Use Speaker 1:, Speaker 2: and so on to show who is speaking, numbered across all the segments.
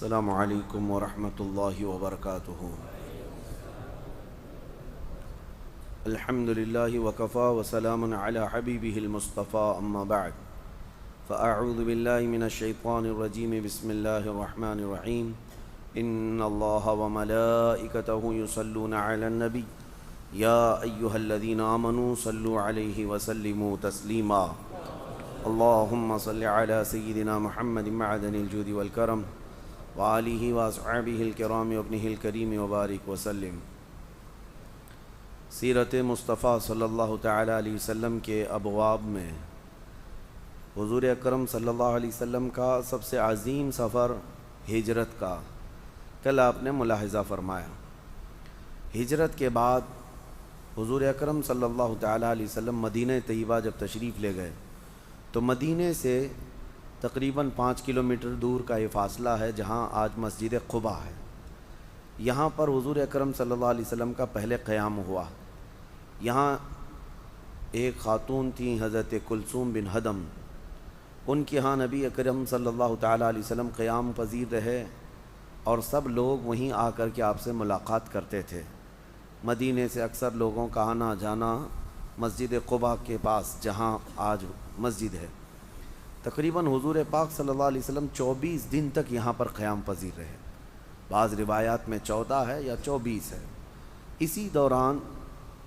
Speaker 1: السلام علیکم ورحمۃ اللہ وبرکاتہ۔ الحمد للہ وکفا وسلام علی حبیبہ المصطفیٰ اما بعد فاعوذ باللہ من الشیطان الرجیم بسم اللہ الرحمن الرحیم ان اللہ وملائکتہ یصلون علی النبی یا ایہا الذین آمنوا صلوا علیہ وسلموا تسلیما اللہم صل علی سیدنا محمد معدن الجود والکرم وآلہ واصحابہ الکرام وابنہ الکریم وبارک وسلم۔ سیرت مصطفیٰ صلی اللہ تعالیٰ علیہ وسلم کے ابواب میں حضور اکرم صلی اللہ علیہ وسلم کا سب سے عظیم سفر ہجرت کا کل آپ نے ملاحظہ فرمایا۔ ہجرت کے بعد حضور اکرم صلی اللہ تعالیٰ علیہ وسلم مدینہ طیبہ جب تشریف لے گئے تو مدینہ سے تقریباً 5 کلومیٹر دور کا یہ فاصلہ ہے جہاں آج مسجد قباء ہے۔ یہاں پر حضور اکرم صلی اللہ علیہ وسلم کا پہلے قیام ہوا۔ یہاں ایک خاتون تھیں حضرت کلثوم بن ہدم، ان کے ہاں نبی اکرم صلی اللہ تعالیٰ علیہ وسلم قیام پذیر رہے اور سب لوگ وہیں آ کر کے آپ سے ملاقات کرتے تھے۔ مدینے سے اکثر لوگوں کا آنا جانا مسجد قباء کے پاس جہاں آج مسجد ہے۔ تقریباً حضور پاک صلی اللہ علیہ وسلم 24 دن تک یہاں پر قیام پذیر رہے، بعض روایات میں 14 ہے یا 24 ہے۔ اسی دوران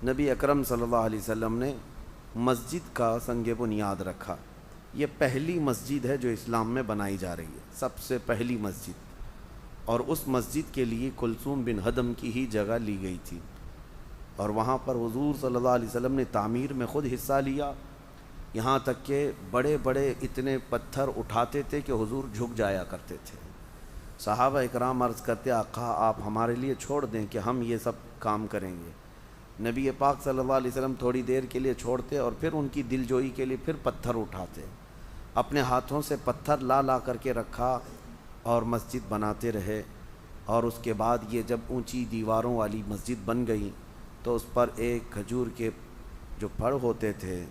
Speaker 1: نبی اکرم صلی اللہ علیہ وسلم نے مسجد کا سنگ بنیاد رکھا۔ یہ پہلی مسجد ہے جو اسلام میں بنائی جا رہی ہے، سب سے پہلی مسجد، اور اس مسجد کے لیے کلثوم بن ہدم کی ہی جگہ لی گئی تھی، اور وہاں پر حضور صلی اللہ علیہ وسلم نے تعمیر میں خود حصہ لیا، یہاں تک کہ بڑے بڑے اتنے پتھر اٹھاتے تھے کہ حضور جھک جایا کرتے تھے۔ صحابہ اکرام عرض کرتے آقا آپ ہمارے لیے چھوڑ دیں کہ ہم یہ سب کام کریں گے۔ نبی پاک صلی اللہ علیہ وسلم تھوڑی دیر کے لیے چھوڑتے اور پھر ان کی دل جوئی کے لیے پھر پتھر اٹھاتے، اپنے ہاتھوں سے پتھر لا کر کے رکھا اور مسجد بناتے رہے۔ اور اس کے بعد یہ جب اونچی دیواروں والی مسجد بن گئی تو اس پر ایک کھجور کے جو پھڑ ہوتے تھے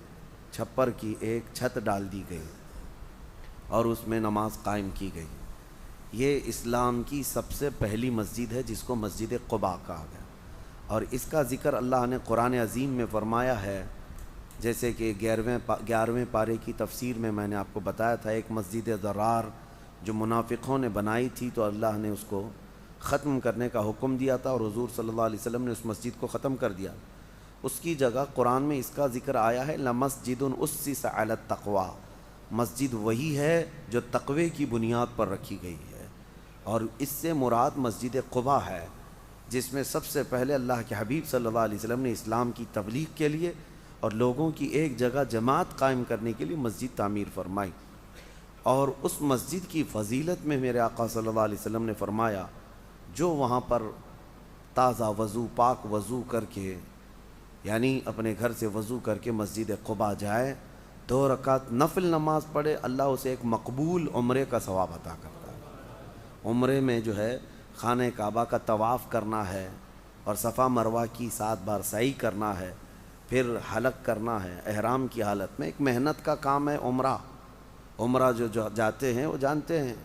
Speaker 1: چھپر کی ایک چھت ڈال دی گئی اور اس میں نماز قائم کی گئی۔ یہ اسلام کی سب سے پہلی مسجد ہے جس کو مسجد قباء کہا گیا، اور اس کا ذکر اللہ نے قرآن عظیم میں فرمایا ہے، جیسے کہ 11ویں پارے کی تفسیر میں نے آپ کو بتایا تھا، ایک مسجد ضرار جو منافقوں نے بنائی تھی تو اللہ نے اس کو ختم کرنے کا حکم دیا تھا اور حضور صلی اللہ علیہ وسلم نے اس مسجد کو ختم کر دیا۔ اس کی جگہ قرآن میں اس کا ذکر آیا ہے لَمَسْجِدٌ أُسِّسَ عَلَى التَّقْوَى، مسجد وہی ہے جو تقوی کی بنیاد پر رکھی گئی ہے، اور اس سے مراد مسجد قباء ہے جس میں سب سے پہلے اللہ کے حبیب صلی اللہ علیہ وسلم نے اسلام کی تبلیغ کے لیے اور لوگوں کی ایک جگہ جماعت قائم کرنے کے لیے مسجد تعمیر فرمائی۔ اور اس مسجد کی فضیلت میں میرے آقا صلی اللہ علیہ وسلم نے فرمایا جو وہاں پر تازہ وضو پاک وضو کر کے، یعنی اپنے گھر سے وضو کر کے مسجد قباء جائے، 2 رکعت نفل نماز پڑھے، اللہ اسے ایک مقبول عمرے کا ثواب عطا کرتا ہے۔ عمرے میں جو ہے خانہ کعبہ کا طواف کرنا ہے اور صفا مروہ کی 7 بار سعی کرنا ہے، پھر حلق کرنا ہے احرام کی حالت میں۔ ایک محنت کا کام ہے عمرہ جو جاتے ہیں وہ جانتے ہیں،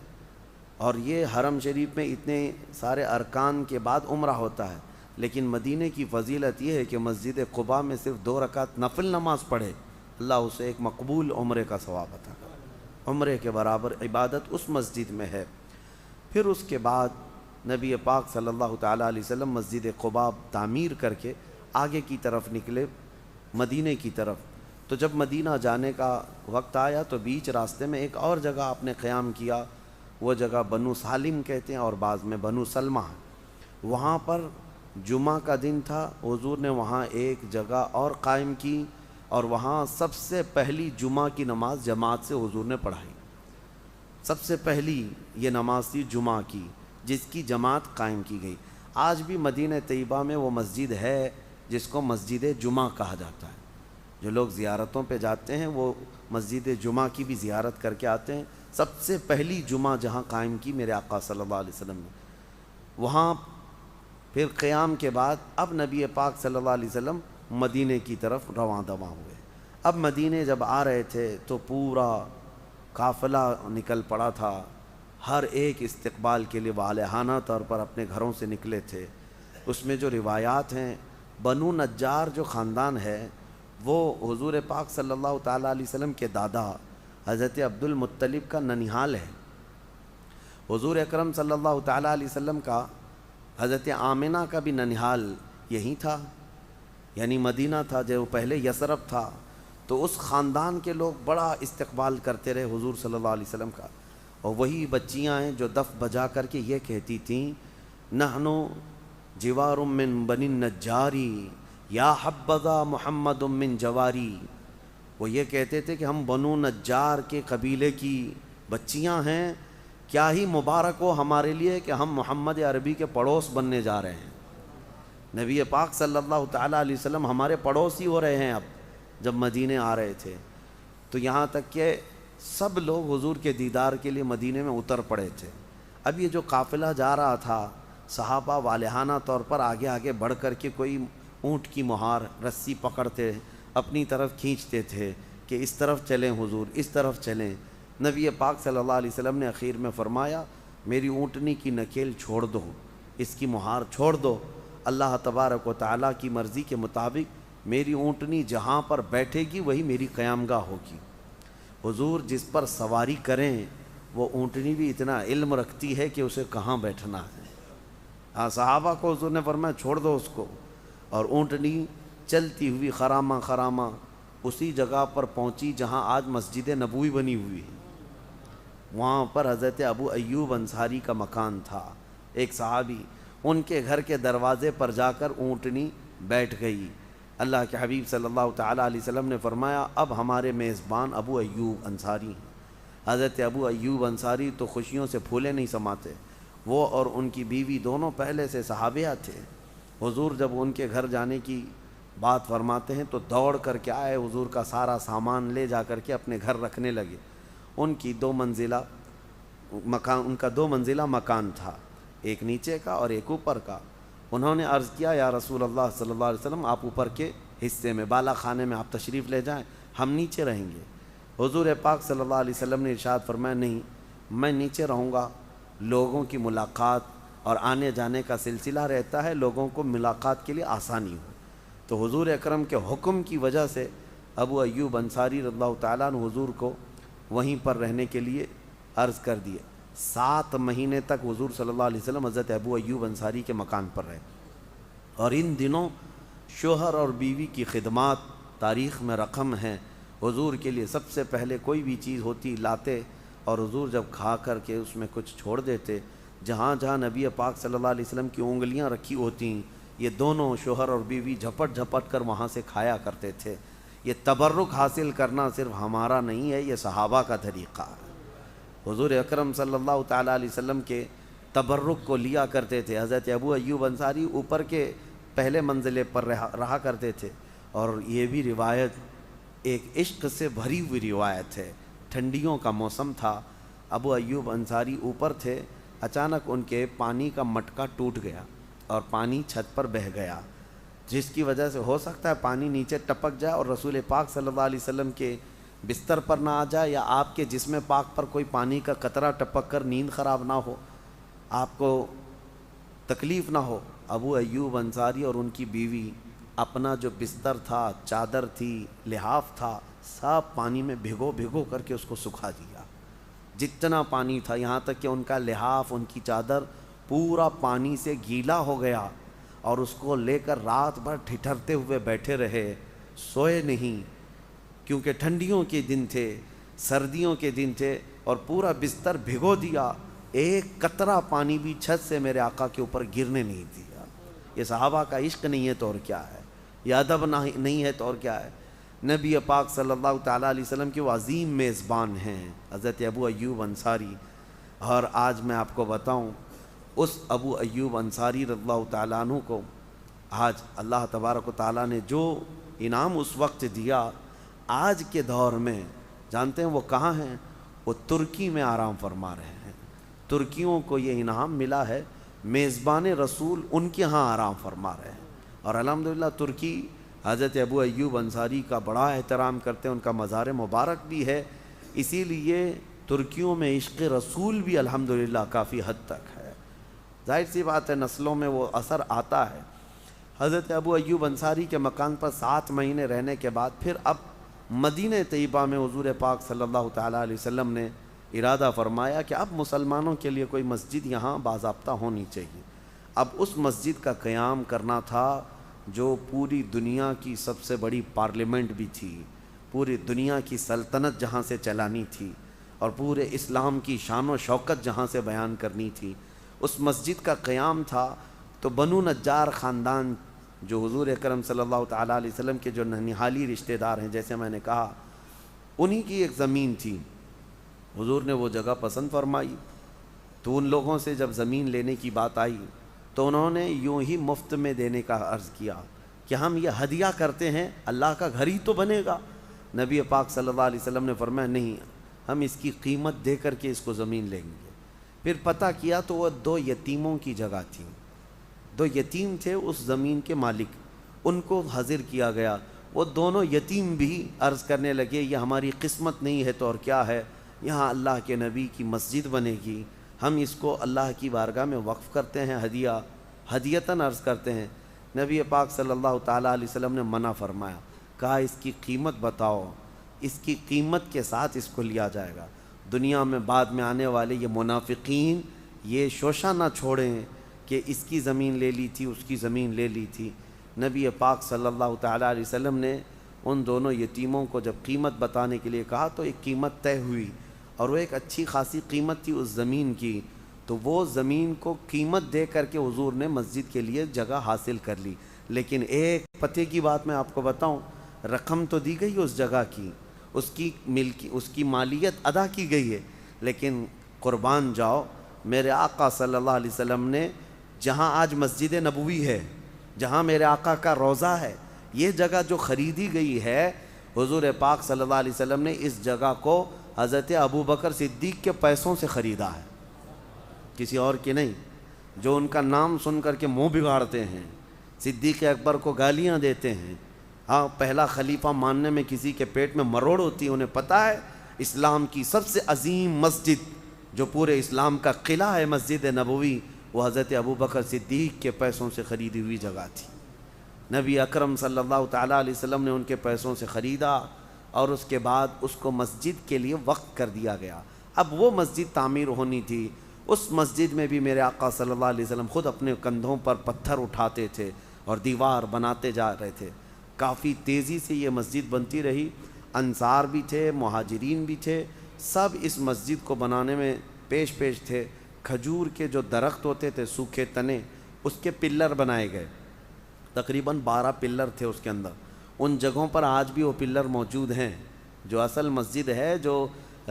Speaker 1: اور یہ حرم شریف میں اتنے سارے ارکان کے بعد عمرہ ہوتا ہے، لیکن مدینہ کی فضیلت یہ ہے کہ مسجد قباء میں صرف 2 رکعت نفل نماز پڑھے، اللہ اسے ایک مقبول عمرے کا ثواب عطا کرے۔ عمرے کے برابر عبادت اس مسجد میں ہے۔ پھر اس کے بعد نبی پاک صلی اللہ تعالیٰ علیہ وسلم مسجد قباء تعمیر کر کے آگے کی طرف نکلے مدینہ کی طرف۔ تو جب مدینہ جانے کا وقت آیا تو بیچ راستے میں ایک اور جگہ آپ نے قیام کیا، وہ جگہ بنو سالم کہتے ہیں اور بعض میں بنو سلمہ۔ وہاں پر جمعہ کا دن تھا، حضور نے وہاں ایک جگہ اور قائم کی اور وہاں سب سے پہلی جمعہ کی نماز جماعت سے حضور نے پڑھائی۔ سب سے پہلی یہ نماز تھی جمعہ کی جس کی جماعت قائم کی گئی۔ آج بھی مدینہ طیبہ میں وہ مسجد ہے جس کو مسجد جمعہ کہا جاتا ہے۔ جو لوگ زیارتوں پہ جاتے ہیں وہ مسجد جمعہ کی بھی زیارت کر کے آتے ہیں۔ سب سے پہلی جمعہ جہاں قائم کی میرے آقا صلی اللہ علیہ وسلم نے، وہاں پھر قیام کے بعد اب نبی پاک صلی اللہ علیہ وسلم مدینے کی طرف رواں دواں ہوئے۔ اب مدینے جب آ رہے تھے تو پورا قافلہ نکل پڑا تھا، ہر ایک استقبال کے لیے والہانہ طور پر اپنے گھروں سے نکلے تھے۔ اس میں جو روایات ہیں، بنو نجار جو خاندان ہے وہ حضور پاک صلی اللہ تعالیٰ علیہ وسلم کے دادا حضرت عبد المطلب کا ننیھال ہے۔ حضور اکرم صلی اللہ تعالیٰ علیہ وسلم کا حضرت آمنہ کا بھی ننیھال یہیں تھا، یعنی مدینہ تھا، جو پہلے یثرب تھا۔ تو اس خاندان کے لوگ بڑا استقبال کرتے رہے حضور صلی اللہ علیہ وسلم کا، اور وہی بچیاں ہیں جو دف بجا کر کے یہ کہتی تھیں، نحنو جوار من بنی النجاری یا حبذا محمد من جواری۔ وہ یہ کہتے تھے کہ ہم بنو نجار کے قبیلے کی بچیاں ہیں، کیا ہی مبارک ہو ہمارے لیے کہ ہم محمد عربی کے پڑوس بننے جا رہے ہیں۔ نبی پاک صلی اللہ تعالیٰ علیہ وسلم ہمارے پڑوسی ہو رہے ہیں اب، جب مدینے آ رہے تھے تو یہاں تک کہ سب لوگ حضور کے دیدار کے لیے مدینے میں اتر پڑے تھے۔ اب یہ جو قافلہ جا رہا تھا، صحابہ والہانہ طور پر آگے آگے بڑھ کر کے کوئی اونٹ کی مہار رسی پکڑتے اپنی طرف کھینچتے تھے کہ اس طرف چلیں حضور، اس طرف چلیں۔ نبی پاک صلی اللہ علیہ وسلم نے اخیر میں فرمایا، میری اونٹنی کی نکیل چھوڑ دو، اس کی مہار چھوڑ دو، اللہ تبارک و تعالیٰ کی مرضی کے مطابق میری اونٹنی جہاں پر بیٹھے گی وہی میری قیامگاہ ہوگی۔ حضور جس پر سواری کریں وہ اونٹنی بھی اتنا علم رکھتی ہے کہ اسے کہاں بیٹھنا ہے۔ صحابہ کو حضور نے فرمایا چھوڑ دو اس کو، اور اونٹنی چلتی ہوئی خرامہ خرامہ اسی جگہ پر پہنچی جہاں آج مسجد نبوی بنی ہوئی ہے۔ وہاں پر حضرت ابو ایوب انصاری کا مکان تھا، ایک صحابی، ان کے گھر کے دروازے پر جا کر اونٹنی بیٹھ گئی۔ اللہ کے حبیب صلی اللہ تعالیٰ علیہ وسلم نے فرمایا، اب ہمارے میزبان ابو ایوب انصاری ہیں۔ حضرت ابو ایوب انصاری تو خوشیوں سے پھولے نہیں سماتے، وہ اور ان کی بیوی دونوں پہلے سے صحابیہ تھے۔ حضور جب ان کے گھر جانے کی بات فرماتے ہیں تو دوڑ کر کے آئے، حضور کا سارا سامان لے جا کر کے اپنے گھر رکھنے لگے۔ ان کا دو منزلہ مکان تھا، ایک نیچے کا اور ایک اوپر کا۔ انہوں نے عرض کیا، یا رسول اللہ صلی اللہ علیہ وسلم، آپ اوپر کے حصے میں بالا خانے میں آپ تشریف لے جائیں، ہم نیچے رہیں گے۔ حضور پاک صلی اللہ علیہ وسلم نے ارشاد فرمایا، نہیں، میں نیچے رہوں گا، لوگوں کی ملاقات اور آنے جانے کا سلسلہ رہتا ہے، لوگوں کو ملاقات کے لیے آسانی ہو۔ تو حضور اکرم کے حکم کی وجہ سے ابو ایوب انصاری رضی اللہ تعالیٰ عنہ حضور کو وہیں پر رہنے کے لیے عرض کر دیے۔ 7 مہینے تک حضور صلی اللہ علیہ وسلم حضرت ابو ایوب انصاری کے مکان پر رہے، اور ان دنوں شوہر اور بیوی کی خدمات تاریخ میں رقم ہیں۔ حضور کے لیے سب سے پہلے کوئی بھی چیز ہوتی لاتے، اور حضور جب کھا کر کے اس میں کچھ چھوڑ دیتے، جہاں جہاں نبی پاک صلی اللہ علیہ وسلم کی انگلیاں رکھی ہوتیں، یہ دونوں شوہر اور بیوی جھپٹ جھپٹ کر وہاں سے کھایا کرتے تھے۔ یہ تبرک حاصل کرنا صرف ہمارا نہیں ہے، یہ صحابہ کا طریقہ ہے۔ حضور اکرم صلی اللہ تعالیٰ علیہ وسلم کے تبرک کو لیا کرتے تھے۔ حضرت ابو ایوب انصاری اوپر کے پہلے منزلے پر رہا کرتے تھے، اور یہ بھی روایت ایک عشق سے بھری ہوئی روایت ہے۔ ٹھنڈیوں کا موسم تھا، ابو ایوب انصاری اوپر تھے، اچانک ان کے پانی کا مٹکا ٹوٹ گیا اور پانی چھت پر بہہ گیا، جس کی وجہ سے ہو سکتا ہے پانی نیچے ٹپک جائے اور رسول پاک صلی اللہ علیہ وسلم کے بستر پر نہ آ جائے، یا آپ کے جسم پاک پر کوئی پانی کا قطرہ ٹپک کر نیند خراب نہ ہو، آپ کو تکلیف نہ ہو۔ ابو ایوب انصاری اور ان کی بیوی اپنا جو بستر تھا، چادر تھی، لحاف تھا، سب پانی میں بھگو بھگو کر کے اس کو سکھا دیا، جتنا پانی تھا، یہاں تک کہ ان کا لحاف، ان کی چادر پورا پانی سے گیلا ہو گیا، اور اس کو لے کر رات بھر ٹھٹھرتے ہوئے بیٹھے رہے، سوئے نہیں، کیونکہ ٹھنڈیوں کے دن تھے، سردیوں کے دن تھے، اور پورا بستر بھگو دیا، ایک قطرہ پانی بھی چھت سے میرے آقا کے اوپر گرنے نہیں دیا۔ یہ صحابہ کا عشق نہیں ہے تو اور کیا ہے، یہ ادب نہیں ہے تو اور کیا ہے۔ نبی پاک صلی اللہ تعالیٰ علیہ وسلم کے وہ عظیم میزبان ہیں حضرت ابو ایوب انصاری، اور آج میں آپ کو بتاؤں، اس ابو ایوب انصاری رضی اللہ تعالیٰ عنہ کو آج اللہ تبارک و تعالیٰ نے جو انعام اس وقت دیا، آج کے دور میں جانتے ہیں وہ کہاں ہیں؟ وہ ترکی میں آرام فرما رہے ہیں۔ ترکیوں کو یہ انعام ملا ہے، میزبان رسول ان کے ہاں آرام فرما رہے ہیں، اور الحمدللہ ترکی حضرت ابو ایوب انصاری کا بڑا احترام کرتے ہیں، ان کا مزار مبارک بھی ہے، اسی لیے ترکیوں میں عشق رسول بھی الحمدللہ کافی حد تک ہے۔ ظاہر سی بات ہے نسلوں میں وہ اثر آتا ہے۔ حضرت ابو ایوب انصاری کے مکان پر 7 مہینے رہنے کے بعد پھر اب مدینہ طیبہ میں حضور پاک صلی اللہ تعالیٰ علیہ وسلم نے ارادہ فرمایا کہ اب مسلمانوں کے لیے کوئی مسجد یہاں باضابطہ ہونی چاہیے۔ اب اس مسجد کا قیام کرنا تھا جو پوری دنیا کی سب سے بڑی پارلیمنٹ بھی تھی، پوری دنیا کی سلطنت جہاں سے چلانی تھی اور پورے اسلام کی شان و شوکت جہاں سے بیان کرنی تھی، اس مسجد کا قیام تھا۔ تو بنو نجار خاندان جو حضور اکرم صلی اللہ تعالیٰ علیہ وسلم کے جو ننہالی رشتہ دار ہیں، جیسے میں نے کہا، انہی کی ایک زمین تھی۔ حضور نے وہ جگہ پسند فرمائی تو ان لوگوں سے جب زمین لینے کی بات آئی تو انہوں نے یوں ہی مفت میں دینے کا عرض کیا کہ ہم یہ ہدیہ کرتے ہیں، اللہ کا گھر ہی تو بنے گا۔ نبی پاک صلی اللہ علیہ وسلم نے فرمایا نہیں، ہم اس کی قیمت دے کر کے اس کو زمین لیں گے۔ پھر پتہ کیا تو وہ 2 یتیموں کی جگہ تھی، 2 یتیم تھے اس زمین کے مالک، ان کو حاضر کیا گیا۔ وہ دونوں یتیم بھی عرض کرنے لگے یہ ہماری قسمت نہیں ہے تو اور کیا ہے، یہاں اللہ کے نبی کی مسجد بنے گی، ہم اس کو اللہ کی بارگاہ میں وقف کرتے ہیں، ہدیتاً عرض کرتے ہیں۔ نبی پاک صلی اللہ تعالیٰ علیہ وسلم نے منع فرمایا، کہا اس کی قیمت بتاؤ، اس کی قیمت کے ساتھ اس کو لیا جائے گا۔ دنیا میں بعد میں آنے والے یہ منافقین یہ شوشہ نہ چھوڑیں کہ اس کی زمین لے لی تھی، اس کی زمین لے لی تھی۔ نبی پاک صلی اللہ تعالیٰ علیہ وسلم نے ان دونوں یتیموں کو جب قیمت بتانے کے لیے کہا تو ایک قیمت طے ہوئی، اور وہ ایک اچھی خاصی قیمت تھی اس زمین کی۔ تو وہ زمین کو قیمت دے کر کے حضور نے مسجد کے لیے جگہ حاصل کر لی۔ لیکن ایک پتے کی بات میں آپ کو بتاؤں، رقم تو دی گئی اس جگہ کی، اس کی مالیت ادا کی گئی ہے، لیکن قربان جاؤ میرے آقا صلی اللہ علیہ وسلم نے جہاں آج مسجد نبوی ہے، جہاں میرے آقا کا روضہ ہے، یہ جگہ جو خریدی گئی ہے، حضور پاک صلی اللہ علیہ وسلم نے اس جگہ کو حضرت ابوبکر صدیق کے پیسوں سے خریدا ہے، کسی اور کی نہیں۔ جو ان کا نام سن کر کے منہ بگاڑتے ہیں، صدیق اکبر کو گالیاں دیتے ہیں، ہاں پہلا خلیفہ ماننے میں کسی کے پیٹ میں مروڑ ہوتی ہے، انہیں پتہ ہے اسلام کی سب سے عظیم مسجد جو پورے اسلام کا قلعہ ہے مسجد نبوی، وہ حضرت ابوبکر صدیق کے پیسوں سے خریدی ہوئی جگہ تھی۔ نبی اکرم صلی اللہ تعالیٰ علیہ وسلم نے ان کے پیسوں سے خریدا اور اس کے بعد اس کو مسجد کے لیے وقف کر دیا گیا۔ اب وہ مسجد تعمیر ہونی تھی، اس مسجد میں بھی میرے آقا صلی اللہ علیہ وسلم خود اپنے کندھوں پر پتھر اٹھاتے تھے اور دیوار بناتے جا رہے تھے۔ کافی تیزی سے یہ مسجد بنتی رہی، انصار بھی تھے، مہاجرین بھی تھے، سب اس مسجد کو بنانے میں پیش تھے۔ کھجور کے جو درخت ہوتے تھے سوکھے تنے، اس کے پلر بنائے گئے، تقریباً 12 پلر تھے اس کے اندر۔ ان جگہوں پر آج بھی وہ پلر موجود ہیں۔ جو اصل مسجد ہے جو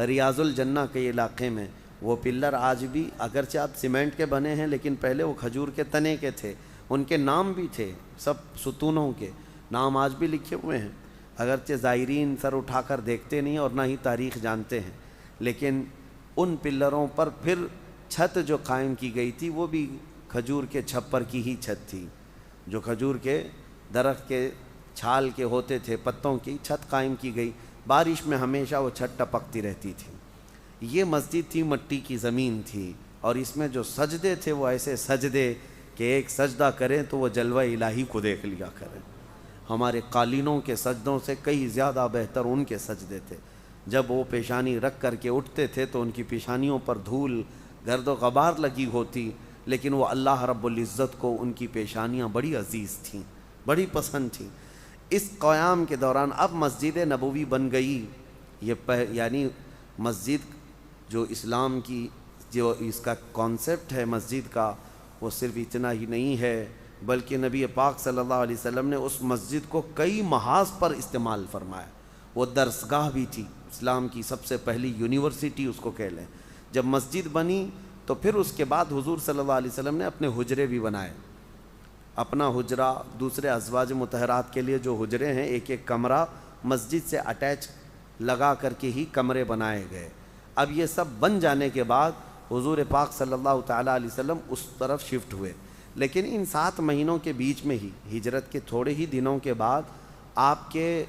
Speaker 1: ریاض الجنہ کے علاقے میں، وہ پلر آج بھی اگرچہ اب سیمنٹ کے بنے ہیں لیکن پہلے وہ کھجور کے تنے کے تھے، ان کے نام بھی تھے، سب ستونوں کے نام آج بھی لکھے ہوئے ہیں، اگرچہ زائرین سر اٹھا کر دیکھتے نہیں اور نہ ہی تاریخ جانتے ہیں۔ لیکن ان پلروں پر پھر چھت جو قائم کی گئی تھی وہ بھی کھجور کے چھپر کی ہی چھت تھی، جو کھجور کے درخت کے چھال کے ہوتے تھے، پتوں کی چھت قائم کی گئی، بارش میں ہمیشہ وہ چھت ٹپکتی رہتی تھی۔ یہ مسجد تھی، مٹی کی زمین تھی، اور اس میں جو سجدے تھے وہ ایسے سجدے کہ ایک سجدہ کریں تو وہ جلوہ الہی کو دیکھ لیا کریں۔ ہمارے قالینوں کے سجدوں سے کئی زیادہ بہتر ان کے سجدے تھے۔ جب وہ پیشانی رکھ کر کے اٹھتے تھے تو ان کی پیشانیوں پر دھول گرد و غبار لگی ہوتی، لیکن وہ اللہ رب العزت کو ان کی پیشانیاں بڑی عزیز تھیں، بڑی پسند تھیں۔ اس قیام کے دوران اب مسجد نبوی بن گئی۔ یعنی مسجد جو اسلام کی جو اس کا کانسیپٹ ہے مسجد کا، وہ صرف اتنا ہی نہیں ہے بلکہ نبی پاک صلی اللہ علیہ وسلم نے اس مسجد کو کئی محاذ پر استعمال فرمایا۔ وہ درسگاہ بھی تھی، اسلام کی سب سے پہلی یونیورسٹی اس کو کہہ لیں۔ جب مسجد بنی تو پھر اس کے بعد حضور صلی اللہ علیہ وسلم نے اپنے حجرے بھی بنائے، اپنا حجرہ، دوسرے ازواج مطہرات کے لیے جو حجرے ہیں، ایک ایک کمرہ مسجد سے اٹیچ لگا کر کے ہی کمرے بنائے گئے۔ اب یہ سب بن جانے کے بعد حضور پاک صلی اللہ تعالیٰ علیہ وسلم اس طرف شفٹ ہوئے، لیکن ان 7 مہینوں کے بیچ میں ہی، ہجرت کے تھوڑے ہی دنوں کے بعد، آپ کے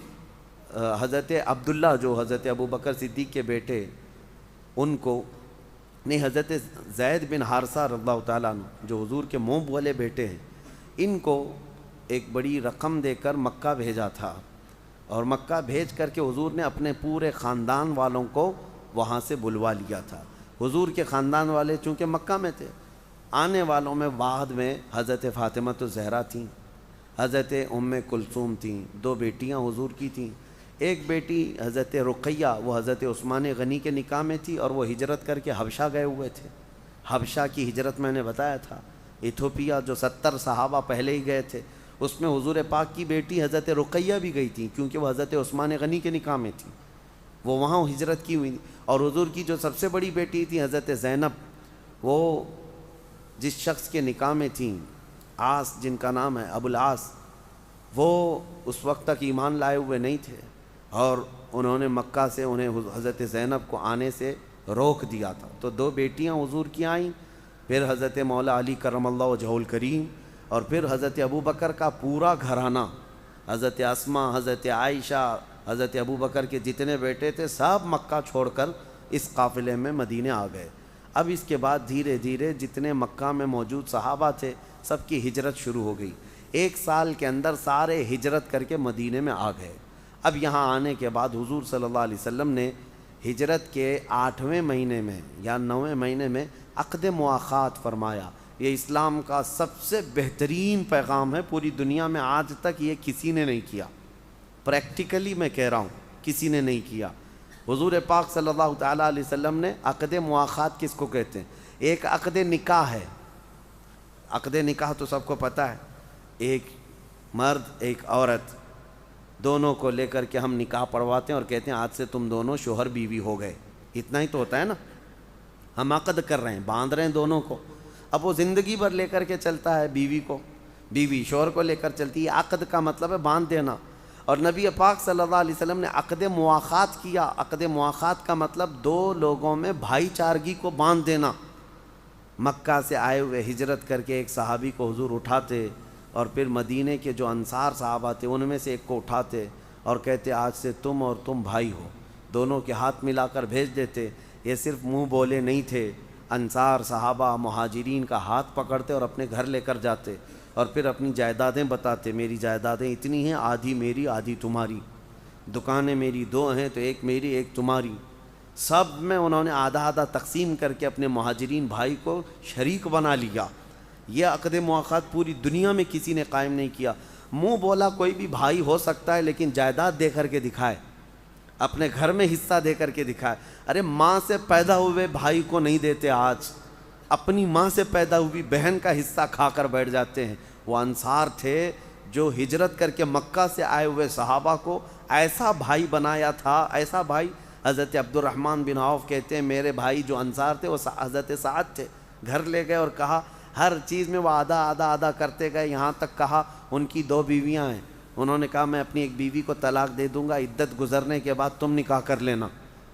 Speaker 1: حضرت عبداللہ جو حضرت ابوبکر صدیق کے بیٹے ان کو نہیں، حضرت زید بن حارثہ رضی اللہ تعالیٰ عنہ جو حضور کے منہ والے بیٹے ہیں، ان کو ایک بڑی رقم دے کر مکہ بھیجا تھا، اور مکہ بھیج کر کے حضور نے اپنے پورے خاندان والوں کو وہاں سے بلوا لیا تھا۔ حضور کے خاندان والے چونکہ مکہ میں تھے، آنے والوں میں بعد میں حضرت فاطمہ الزہرا تھیں، حضرت ام کلثوم تھیں، 2 بیٹیاں حضور کی تھیں، ایک بیٹی حضرت رقیہ وہ حضرت عثمان غنی کے نکاح میں تھی، اور وہ ہجرت کر کے حبشہ گئے ہوئے تھے۔ حبشہ کی ہجرت میں نے بتایا تھا، ایتھوپیا جو 70 صحابہ پہلے ہی گئے تھے، اس میں حضور پاک کی بیٹی حضرت رقیہ بھی گئی تھی، کیونکہ وہ حضرت عثمان غنی کے نکاح میں تھی، وہ وہاں ہجرت کی ہوئی۔ اور حضور کی جو سب سے بڑی بیٹی تھی حضرت زینب، وہ جس شخص کے نکاح میں تھیں، عاص جن کا نام ہے ابو العاص، وہ اس وقت تک ایمان لائے ہوئے نہیں تھے، اور انہوں نے مکہ سے انہیں حضرت زینب کو آنے سے روک دیا تھا۔ تو 2 بیٹیاں حضور کی آئیں، پھر حضرت مولا علی کرم اللہ وجہہ الکریم، اور پھر حضرت ابو بکر کا پورا گھرانہ، حضرت اسماء، حضرت عائشہ، حضرت ابو بکر کے جتنے بیٹے تھے، سب مکہ چھوڑ کر اس قافلے میں مدینے آ گئے۔ اب اس کے بعد دھیرے دھیرے جتنے مکہ میں موجود صحابہ تھے، سب کی ہجرت شروع ہو گئی۔ 1 سال کے اندر سارے ہجرت کر کے مدینے میں آ گئے۔ اب یہاں آنے کے بعد حضور صلی اللہ علیہ وسلم نے ہجرت کے 8ویں مہینے میں یا 9ویں مہینے میں عقد مواخات فرمایا۔ یہ اسلام کا سب سے بہترین پیغام ہے، پوری دنیا میں آج تک یہ کسی نے نہیں کیا، پریکٹیکلی میں کہہ رہا ہوں، کسی نے نہیں کیا۔ حضور پاک صلی اللہ تعالیٰ علیہ وسلم نے عقد مواخات کس کو کہتے ہیں؟ ایک عقد نکاح ہے، عقد نکاح تو سب کو پتہ ہے، ایک مرد ایک عورت دونوں کو لے کر کے ہم نکاح پڑھواتے ہیں اور کہتے ہیں آج سے تم دونوں شوہر بیوی ہو گئے، اتنا ہی تو ہوتا ہے نا، ہم عقد کر رہے ہیں، باندھ رہے ہیں دونوں کو۔ اب وہ زندگی بھر لے کر کے چلتا ہے بیوی کو، بیوی شوہر کو لے کر چلتی ہے، عقد کا مطلب ہے باندھ دینا۔ اور نبی پاک صلی اللہ علیہ وسلم نے عقد مواخات کیا۔ عقد مواخات کا مطلب 2 لوگوں میں بھائی چارگی کو باندھ دینا۔ مکہ سے آئے ہوئے ہجرت کر کے ایک صحابی کو حضور اٹھاتے، اور پھر مدینے کے جو انصار صحابہ تھے ان میں سے ایک کو اٹھاتے اور کہتے آج سے تم اور تم بھائی ہو، دونوں کے ہاتھ ملا کر بھیج دیتے۔ یہ صرف منہ بولے نہیں تھے، انصار صحابہ مہاجرین کا ہاتھ پکڑتے اور اپنے گھر لے کر جاتے، اور پھر اپنی جائیدادیں بتاتے، میری جائیدادیں اتنی ہیں، آدھی میری آدھی تمہاری، دکانیں میری 2 ہیں تو ایک میری ایک تمہاری، سب میں انہوں نے آدھا آدھا تقسیم کر کے اپنے مہاجرین بھائی کو شریک بنا لیا۔ یہ عقد مواخات پوری دنیا میں کسی نے قائم نہیں کیا۔ منہ بولا کوئی بھی بھائی ہو سکتا ہے، لیکن جائیداد دے کر کے دکھائے، اپنے گھر میں حصہ دے کر کے دکھائے۔ ارے ماں سے پیدا ہوئے بھائی کو نہیں دیتے، آج اپنی ماں سے پیدا ہوئی بہن کا حصہ کھا کر بیٹھ جاتے ہیں۔ وہ انصار تھے جو ہجرت کر کے مکہ سے آئے ہوئے صحابہ کو ایسا بھائی بنایا تھا، ایسا بھائی۔ حضرت عبد الرحمن بن عوف کہتے ہیں میرے بھائی جو انصار تھے وہ حضرت سعد تھے، گھر لے گئے اور کہا ہر چیز میں وہ آدھا آدھا آدھا کرتے گئے، یہاں تک کہا ان کی 2 بیویاں ہیں، انہوں نے کہا میں اپنی ایک بیوی کو طلاق دے دوں گا، عدت گزرنے کے بعد تم نکاح کر لینا،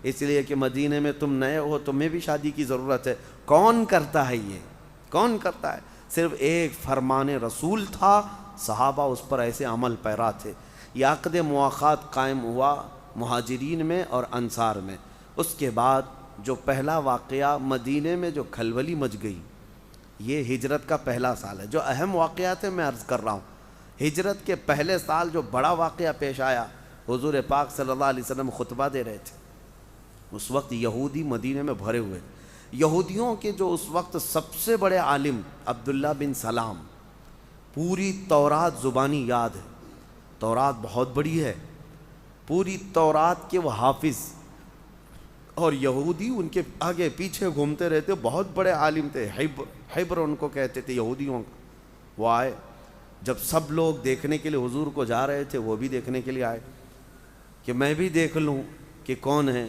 Speaker 1: اس لیے کہ مدینے میں تم نئے ہو، تمہیں بھی شادی کی ضرورت ہے۔ کون کرتا ہے یہ؟ کون کرتا ہے؟ صرف ایک فرمان رسول تھا، صحابہ اس پر ایسے عمل پیرا تھے۔ یہ عقد مواخات قائم ہوا مہاجرین میں اور انصار میں۔ اس کے بعد جو پہلا واقعہ مدینے میں جو کھلبلی مچ گئی، یہ ہجرت کا پہلا سال ہے۔ جو اہم واقعات ہیں میں عرض کر رہا ہوں۔ ہجرت کے پہلے سال جو بڑا واقعہ پیش آیا، حضور پاک صلی اللہ علیہ وسلم خطبہ دے رہے تھے، اس وقت یہودی مدینے میں بھرے ہوئے، یہودیوں کے جو اس وقت سب سے بڑے عالم عبداللہ بن سلام، پوری تورات زبانی یاد ہے، تورات بہت بڑی ہے، پوری تورات کے وہ حافظ، اور یہودی ان کے آگے پیچھے گھومتے رہتے، بہت بڑے عالم تھے، حبر ان کو کہتے تھے یہودیوں کو۔ وہ آئے، جب سب لوگ دیکھنے کے لیے حضور کو جا رہے تھے، وہ بھی دیکھنے کے لیے آئے کہ میں بھی دیکھ لوں کہ کون ہے۔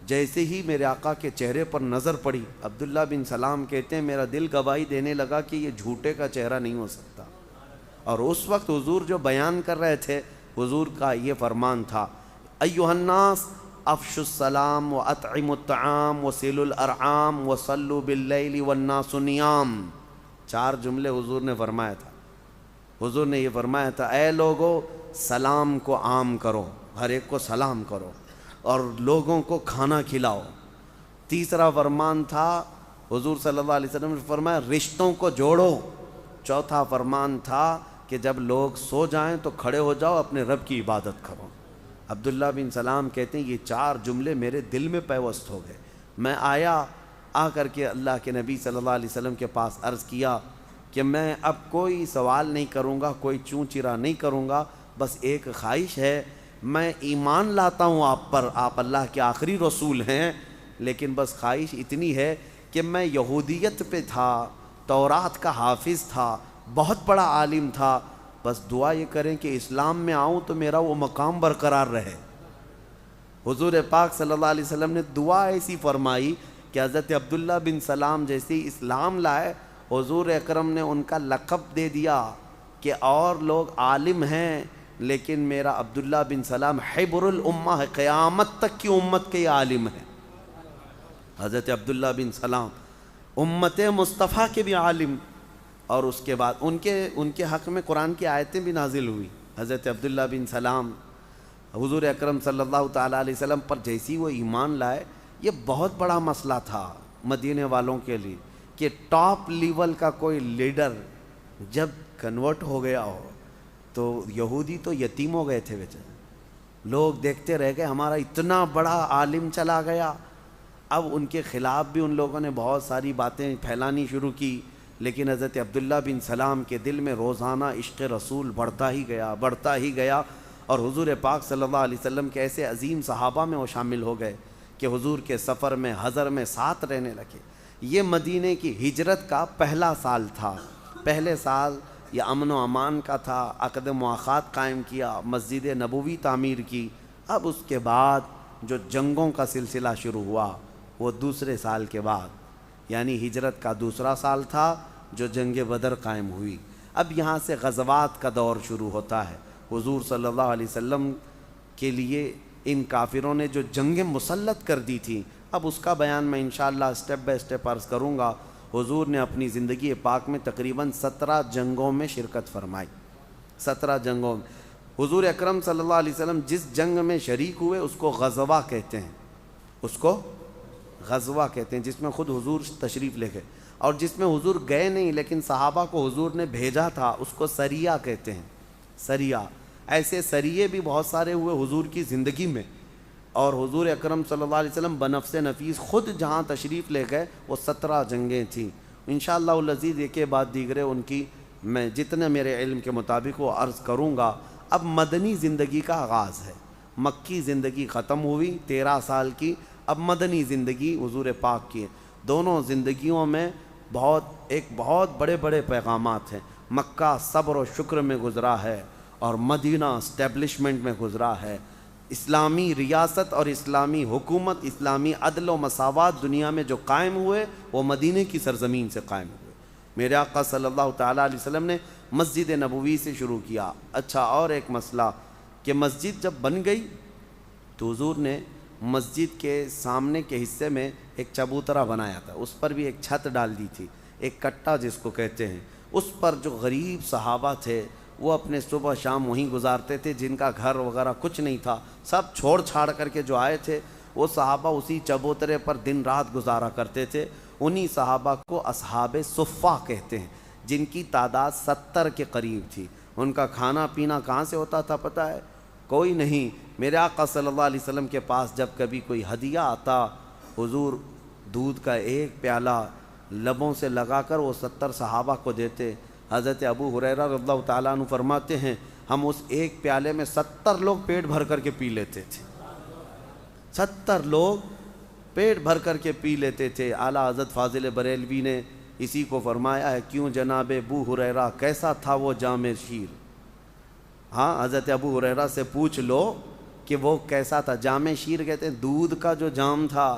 Speaker 1: جیسے ہی میرے آقا کے چہرے پر نظر پڑی، عبداللہ بن سلام کہتے ہیں میرا دل گواہی دینے لگا کہ یہ جھوٹے کا چہرہ نہیں ہو سکتا۔ اور اس وقت حضور جو بیان کر رہے تھے، حضور کا یہ فرمان تھا، ایھا الناس افشوا السلام واطعموا الطعام وصلوا الارحام وصلوا باللیل والناس نیام۔ 4 جملے حضور نے فرمایا تھا۔ حضور نے یہ فرمایا تھا اے لوگو سلام کو عام کرو، ہر ایک کو سلام کرو، اور لوگوں کو کھانا کھلاؤ، تیسرا فرمان تھا حضور صلی اللہ علیہ وسلم نے فرمایا رشتوں کو جوڑو. چوتھا فرمان تھا کہ جب لوگ سو جائیں تو کھڑے ہو جاؤ اپنے رب کی عبادت کرو. عبداللہ بن سلام کہتے ہیں یہ 4 جملے میرے دل میں پیوست ہو گئے. میں آ کر کے اللہ کے نبی صلی اللہ علیہ وسلم کے پاس عرض کیا کہ میں اب کوئی سوال نہیں کروں گا, کوئی چوں چرا نہیں کروں گا, بس ایک خواہش ہے, میں ایمان لاتا ہوں آپ پر, آپ اللہ کے آخری رسول ہیں, لیکن بس خواہش اتنی ہے کہ میں یہودیت پہ تھا, تورات کا حافظ تھا, بہت بڑا عالم تھا, بس دعا یہ کریں کہ اسلام میں آؤں تو میرا وہ مقام برقرار رہے. حضور پاک صلی اللہ علیہ وسلم نے دعا ایسی فرمائی کہ حضرت عبداللہ بن سلام جیسے اسلام لائے, حضور اکرم نے ان کا لقب دے دیا کہ اور لوگ عالم ہیں لیکن میرا عبداللہ بن سلام حبر الامہ ہے, قیامت تک کی امت کے عالم ہے. حضرت عبداللہ بن سلام امت مصطفیٰ کے بھی عالم, اور اس کے بعد ان کے حق میں قرآن کی آیتیں بھی نازل ہوئی. حضرت عبداللہ بن سلام حضور اکرم صلی اللہ تعالیٰ علیہ وسلم پر جیسی وہ ایمان لائے, یہ بہت بڑا مسئلہ تھا مدینے والوں کے لیے کہ ٹاپ لیول کا کوئی لیڈر جب کنورٹ ہو گیا ہو تو یہودی تو یتیم ہو گئے تھے بیچارے, لوگ دیکھتے رہ گئے ہمارا اتنا بڑا عالم چلا گیا. اب ان کے خلاف بھی ان لوگوں نے بہت ساری باتیں پھیلانی شروع کی, لیکن حضرت عبداللہ بن سلام کے دل میں روزانہ عشق رسول بڑھتا ہی گیا, اور حضور پاک صلی اللہ علیہ وسلم کے ایسے عظیم صحابہ میں وہ شامل ہو گئے کہ حضور کے سفر میں حضر میں ساتھ رہنے لگے. یہ مدینے کی ہجرت کا پہلا سال تھا. پہلے سال یہ امن و امان کا تھا, عقد مواخات قائم کیا, مسجد نبوی تعمیر کی. اب اس کے بعد جو جنگوں کا سلسلہ شروع ہوا وہ دوسرے سال کے بعد, یعنی ہجرت کا دوسرا سال تھا جو جنگ بدر قائم ہوئی. اب یہاں سے غزوات کا دور شروع ہوتا ہے. حضور صلی اللہ علیہ وسلم کے لیے ان کافروں نے جو جنگیں مسلط کر دی تھیں, اب اس کا بیان میں انشاءاللہ اسٹیپ بائی اسٹیپ عرض کروں گا. حضور نے اپنی زندگی پاک میں تقریباً 17 جنگوں میں شرکت فرمائی. 17 جنگوں میں حضور اکرم صلی اللہ علیہ وسلم جس جنگ میں شریک ہوئے اس کو غزوہ کہتے ہیں, اس کو غزوہ کہتے ہیں, جس میں خود حضور تشریف لے گئے, اور جس میں حضور گئے نہیں لیکن صحابہ کو حضور نے بھیجا تھا اس کو سریہ کہتے ہیں. سریہ, ایسے سریے بھی بہت سارے ہوئے حضور کی زندگی میں, اور حضور اکرم صلی اللہ علیہ وسلم بنفس نفیس خود جہاں تشریف لے گئے وہ 17 جنگیں تھیں. انشاءاللہ العزیز ایک کے بعد دیگرے ان کی میں جتنے میرے علم کے مطابق وہ عرض کروں گا. اب مدنی زندگی کا آغاز ہے, مکی زندگی ختم ہوئی 13 سال کی, اب مدنی زندگی حضور پاک کی. دونوں زندگیوں میں بہت بڑے پیغامات ہیں. مکہ صبر و شکر میں گزرا ہے اور مدینہ اسٹیبلشمنٹ میں گزرا ہے. اسلامی ریاست اور اسلامی حکومت, اسلامی عدل و مساوات دنیا میں جو قائم ہوئے وہ مدینے کی سرزمین سے قائم ہوئے. میرے آقا صلی اللہ تعالیٰ علیہ وسلم نے مسجد نبوی سے شروع کیا. اچھا, اور ایک مسئلہ کہ مسجد جب بن گئی تو حضور نے مسجد کے سامنے کے حصے میں ایک چبوترا بنایا تھا, اس پر بھی ایک چھت ڈال دی تھی, ایک کٹا جس کو کہتے ہیں. اس پر جو غریب صحابہ تھے وہ اپنے صبح شام وہیں گزارتے تھے, جن کا گھر وغیرہ کچھ نہیں تھا, سب چھوڑ چھاڑ کر کے جو آئے تھے وہ صحابہ اسی چبوترے پر دن رات گزارا کرتے تھے. انہی صحابہ کو اصحاب صفہ کہتے ہیں, جن کی تعداد 70 کے قریب تھی. ان کا کھانا پینا کہاں سے ہوتا تھا پتہ ہے؟ کوئی نہیں. میرے آقا صلی اللہ علیہ وسلم کے پاس جب کبھی کوئی ہدیہ آتا, حضور دودھ کا ایک پیالہ لبوں سے لگا کر وہ 70 صحابہ کو دیتے. حضرت ابو ہریرہ رضی اللہ تعالیٰ عنہ فرماتے ہیں ہم اس ایک پیالے میں 70 لوگ پیٹ بھر کر کے پی لیتے تھے. 70 لوگ پیٹ بھر کر کے پی لیتے تھے. اعلیٰ حضرت فاضل بریلوی نے اسی کو فرمایا ہے, کیوں جناب ابو ہریرہ کیسا تھا وہ جام شیر. ہاں, حضرت ابو ہریرہ سے پوچھ لو کہ وہ کیسا تھا. جام شیر کہتے ہیں دودھ کا جو جام تھا.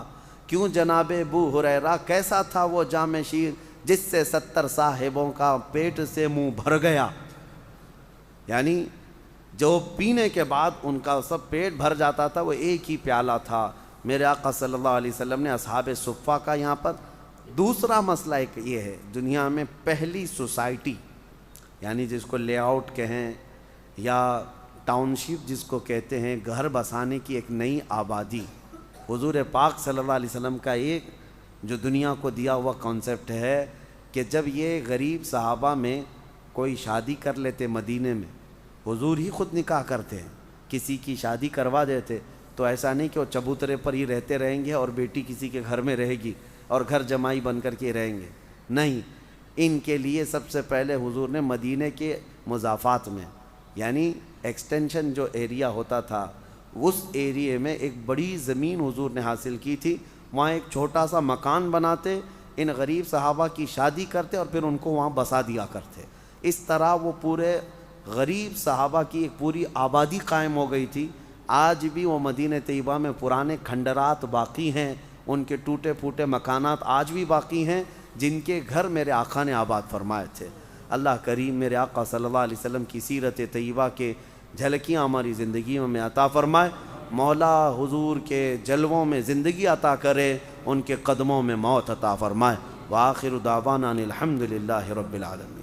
Speaker 1: کیوں جناب ابو ہریرہ کیسا تھا وہ جام شیر جس سے 70 صاحبوں کا پیٹ سے منہ بھر گیا. یعنی جو پینے کے بعد ان کا سب پیٹ بھر جاتا تھا وہ ایک ہی پیالہ تھا. میرے آقا صلی اللہ علیہ وسلم نے اصحاب صفہ کا یہاں پر دوسرا مسئلہ ایک یہ ہے, دنیا میں پہلی سوسائٹی یعنی جس کو لے آؤٹ کہیں یا ٹاؤن شپ جس کو کہتے ہیں, گھر بسانے کی ایک نئی آبادی حضور پاک صلی اللہ علیہ وسلم کا ایک جو دنیا کو دیا ہوا کانسیپٹ ہے کہ جب یہ غریب صحابہ میں کوئی شادی کر لیتے مدینے میں، حضور ہی خود نکاح کرتے ہیں، کسی کی شادی کروا دیتے، تو ایسا نہیں کہ وہ چبوترے پر ہی رہتے رہیں گے اور بیٹی کسی کے گھر میں رہے گی اور گھر جمائی بن کر کے رہیں گے، نہیں، ان کے لیے سب سے پہلے حضور نے مدینے کے مضافات میں، یعنی ایکسٹینشن جو ایریا ہوتا تھا اس ایریے میں ایک بڑی زمین حضور نے حاصل کی تھی، وہاں ایک چھوٹا سا مکان بناتے، ان غریب صحابہ کی شادی کرتے اور پھر ان کو وہاں بسا دیا کرتے۔ اس طرح وہ پورے غریب صحابہ کی ایک پوری آبادی قائم ہو گئی تھی۔ آج بھی وہ مدینہ طیبہ میں پرانے کھنڈرات باقی ہیں، ان کے ٹوٹے پھوٹے مکانات آج بھی باقی ہیں جن کے گھر میرے آقا نے آباد فرمائے تھے۔ اللہ کریم میرے آقا صلی اللہ علیہ وسلم کی سیرت طیبہ کے جھلکیاں ہماری زندگیوں میں عطا فرمائے۔ مولا حضور کے جلووں میں زندگی عطا کرے، ان کے قدموں میں موت عطا فرمائے۔ وآخر دعوانا ان الحمد للہ رب العالمین۔